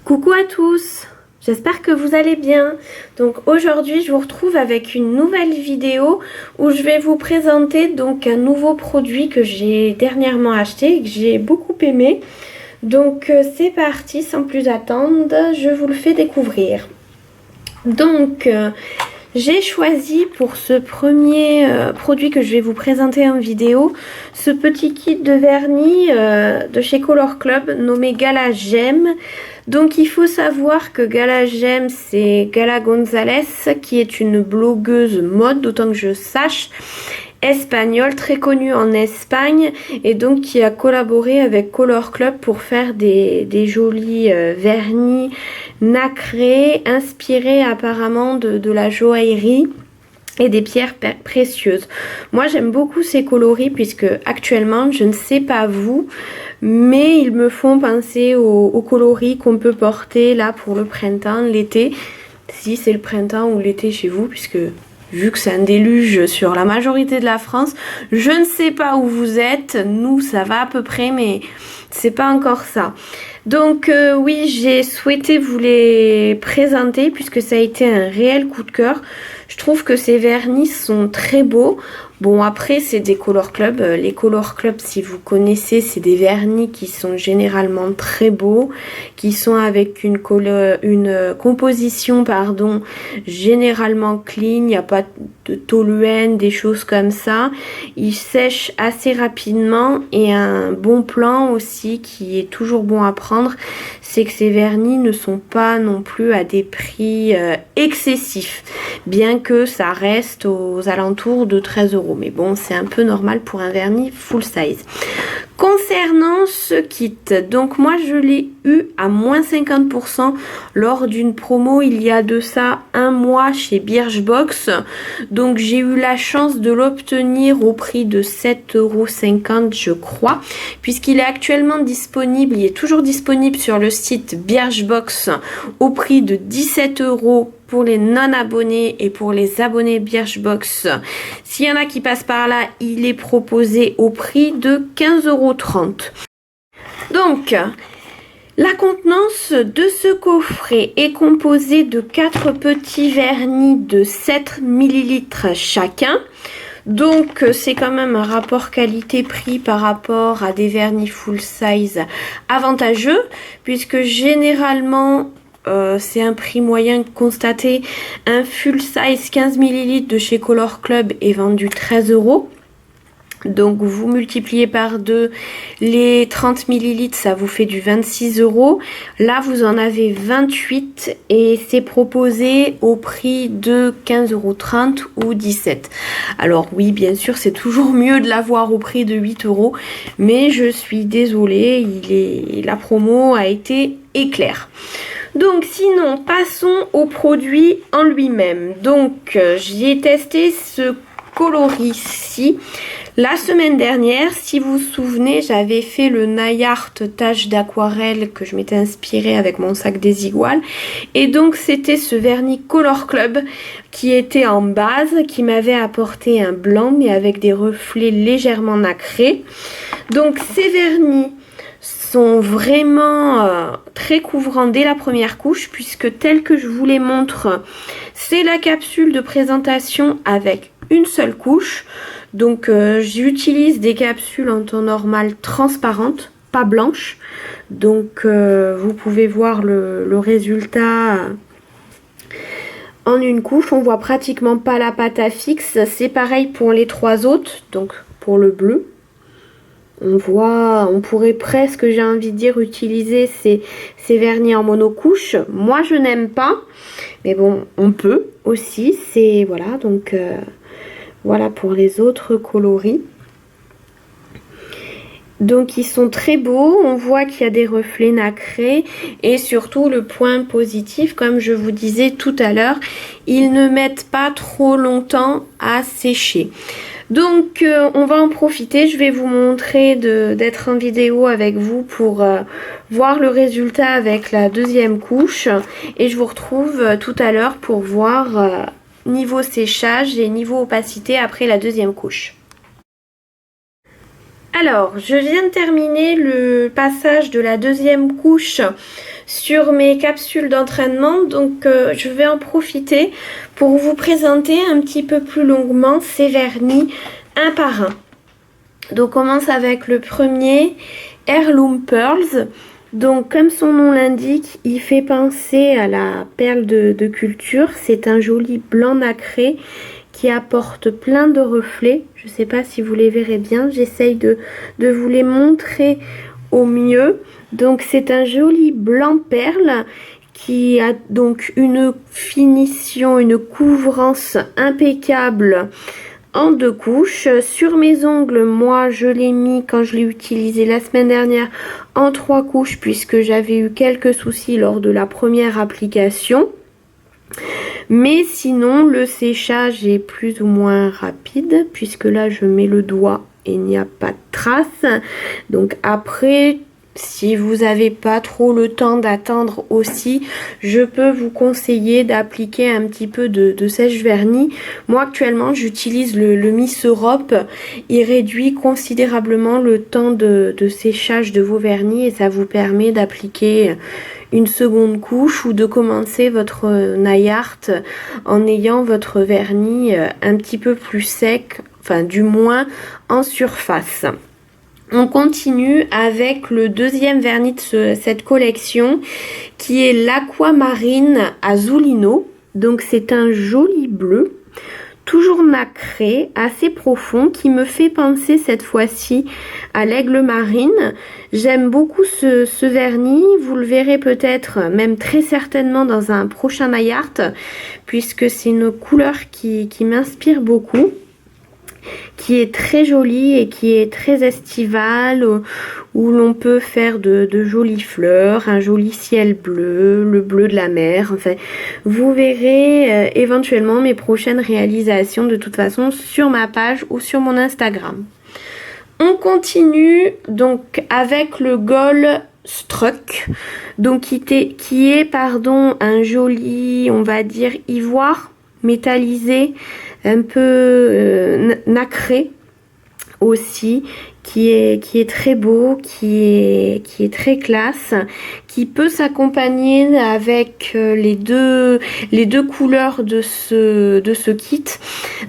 Coucou à tous, j'espère que vous allez bien. Donc aujourd'hui je vous retrouve avec une nouvelle vidéo où je vais vous présenter donc un nouveau produit que j'ai dernièrement acheté et que j'ai beaucoup aimé. Donc c'est parti, sans plus attendre, je vous le fais découvrir. Donc j'ai choisi pour ce premier produit que je vais vous présenter en vidéo, ce petit kit de vernis de chez Color Club nommé Gala Gem. Donc il faut savoir que Gala Gem, c'est Gala Gonzalez qui est une blogueuse mode, d'autant que je sache, espagnole, très connue en Espagne, et donc qui a collaboré avec Color Club pour faire des jolis vernis nacrés, inspirés apparemment de la joaillerie et des pierres précieuses. Moi j'aime beaucoup ces coloris puisque actuellement, je ne sais pas vous, mais ils me font penser aux coloris qu'on peut porter là pour le printemps, l'été, si c'est le printemps ou l'été chez vous, puisque vu que c'est un déluge sur la majorité de la France, je ne sais pas où vous êtes, nous ça va à peu près, mais c'est pas encore ça. Donc oui, j'ai souhaité vous les présenter puisque ça a été un réel coup de cœur. Je trouve que ces vernis sont très beaux. Bon, après c'est des Color Club. Les Color Club, si vous connaissez, c'est des vernis qui sont généralement très beaux, qui sont avec une composition généralement clean. Il n'y a pas de toluène, des choses comme ça. Ils sèchent assez rapidement, et un bon plan aussi qui est toujours bon à prendre, c'est que ces vernis ne sont pas non plus à des prix excessifs, bien que ça reste aux alentours de 13 €. Mais bon, c'est un peu normal pour un vernis full size. Concernant ce kit, donc moi je l'ai eu à moins 50% lors d'une promo il y a de ça un mois chez Birchbox. Donc j'ai eu la chance de l'obtenir au prix de 7,50 € je crois, puisqu'il est actuellement disponible, il est toujours disponible sur le site Birchbox au prix de 17 € pour les non-abonnés, et pour les abonnés Birchbox, s'il y en a qui passent par là, il est proposé au prix de 15,30 €. Donc, la contenance de ce coffret est composée de 4 petits vernis de 7 ml chacun. Donc c'est quand même un rapport qualité-prix par rapport à des vernis full size avantageux, puisque généralement c'est un prix moyen constaté. Un full size 15 ml de chez Color Club est vendu 13 €. Donc vous multipliez par 2 les 30 ml, ça vous fait du 26 €. Là vous en avez 28 et c'est proposé au prix de 15,30 € ou 17 €. Alors oui, bien sûr, c'est toujours mieux de l'avoir au prix de 8 €, mais je suis désolée, la promo a été éclair. Donc sinon, passons au produit en lui-même. Donc j'y ai testé ce coloris-ci la semaine dernière. Si vous vous souvenez, j'avais fait le Nayart tache d'aquarelle que je m'étais inspirée avec mon sac Desigual. Et donc c'était ce vernis Color Club qui était en base, qui m'avait apporté un blanc mais avec des reflets légèrement nacrés. Donc ces vernis sont vraiment très couvrants dès la première couche, puisque tel que je vous les montre, c'est la capsule de présentation avec une seule couche. Donc j'utilise des capsules en temps normal transparentes, pas blanches. Donc vous pouvez voir le résultat en une couche. On voit pratiquement pas la pâte à fixe. C'est pareil pour les 3 autres. Donc pour le bleu, on pourrait presque, j'ai envie de dire, utiliser ces vernis en monocouche. Moi je n'aime pas, mais bon, on peut aussi. C'est voilà, donc voilà pour les autres coloris. Donc ils sont très beaux, on voit qu'il y a des reflets nacrés, et surtout le point positif, comme je vous disais tout à l'heure, ils ne mettent pas trop longtemps à sécher. Donc on va en profiter, je vais vous montrer d'être en vidéo avec vous pour voir le résultat avec la deuxième couche, et je vous retrouve tout à l'heure pour voir niveau séchage et niveau opacité après la deuxième couche. Alors, je viens de terminer le passage de la deuxième couche sur mes capsules d'entraînement, donc je vais en profiter pour vous présenter un petit peu plus longuement ces vernis un par un. Donc on commence avec le premier, Heirloom Pearls. Donc comme son nom l'indique, il fait penser à la perle de culture. C'est un joli blanc nacré qui apporte plein de reflets. Je ne sais pas si vous les verrez bien, j'essaye de vous les montrer au mieux. Donc c'est un joli blanc perle qui a donc une finition, une couvrance impeccable en 2 couches. Sur mes ongles, moi je l'ai mis quand je l'ai utilisé la semaine dernière en 3 couches puisque j'avais eu quelques soucis lors de la première application. Mais sinon le séchage est plus ou moins rapide puisque là je mets le doigt et il n'y a pas de trace. Donc après, si vous n'avez pas trop le temps d'attendre aussi, je peux vous conseiller d'appliquer un petit peu de sèche-vernis. Moi actuellement j'utilise le Miss Europe. Il réduit considérablement le temps de séchage de vos vernis et ça vous permet d'appliquer une seconde couche ou de commencer votre nail art en ayant votre vernis un petit peu plus sec, enfin du moins en surface. On continue avec le deuxième vernis de cette collection qui est l'Aquamarine Azulino. Donc c'est un joli bleu, toujours nacré, assez profond, qui me fait penser cette fois-ci à l'aigle marine. J'aime beaucoup ce vernis, vous le verrez peut-être, même très certainement dans un prochain nail art, puisque c'est une couleur qui m'inspire beaucoup, qui est très jolie et qui est très estivale, où l'on peut faire de jolies fleurs, un joli ciel bleu, le bleu de la mer. Enfin, vous verrez éventuellement mes prochaines réalisations de toute façon sur ma page ou sur mon Instagram. On continue donc avec le Gold Struck, donc qui est un joli, on va dire, ivoire métallisé, un peu nacré aussi, qui est très beau, qui est très classe, qui peut s'accompagner avec les deux couleurs de ce kit.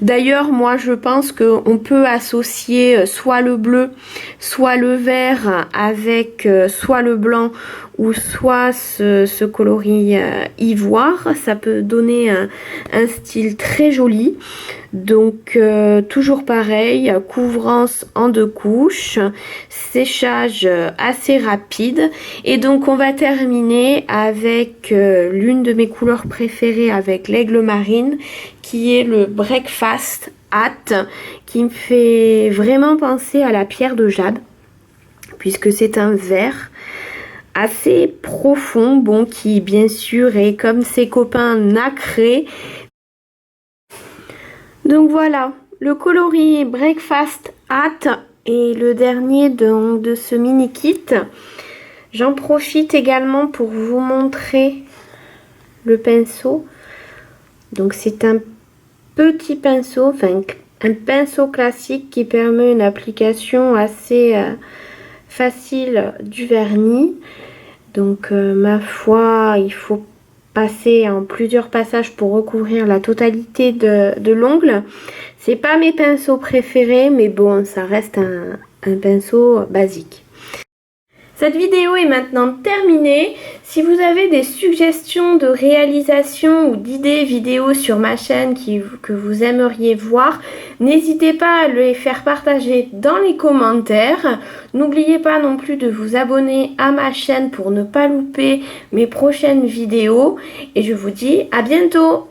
D'ailleurs, moi je pense qu'on peut associer soit le bleu, soit le vert avec soit le blanc ou soit ce coloris ivoire. Ça peut donner un style très joli. Donc toujours pareil, couvrance en 2 couches, séchage assez rapide, et donc on va terminer avec l'une de mes couleurs préférées avec l'aigle marine, qui est le Breakfast Hat, qui me fait vraiment penser à la pierre de jade puisque c'est un vert assez profond, bon, qui bien sûr est comme ses copains nacré. Donc voilà, le coloris Breakfast Hat est le dernier de ce mini kit. J'en profite également pour vous montrer le pinceau. Donc c'est un petit pinceau, enfin un pinceau classique qui permet une application assez facile du vernis. Donc ma foi, il faut passer en plusieurs passages pour recouvrir la totalité de l'ongle. C'est pas mes pinceaux préférés, mais bon, ça reste un pinceau basique. Cette vidéo est maintenant terminée. Si vous avez des suggestions de réalisation ou d'idées vidéo sur ma chaîne que vous aimeriez voir, n'hésitez pas à les faire partager dans les commentaires. N'oubliez pas non plus de vous abonner à ma chaîne pour ne pas louper mes prochaines vidéos. Et je vous dis à bientôt!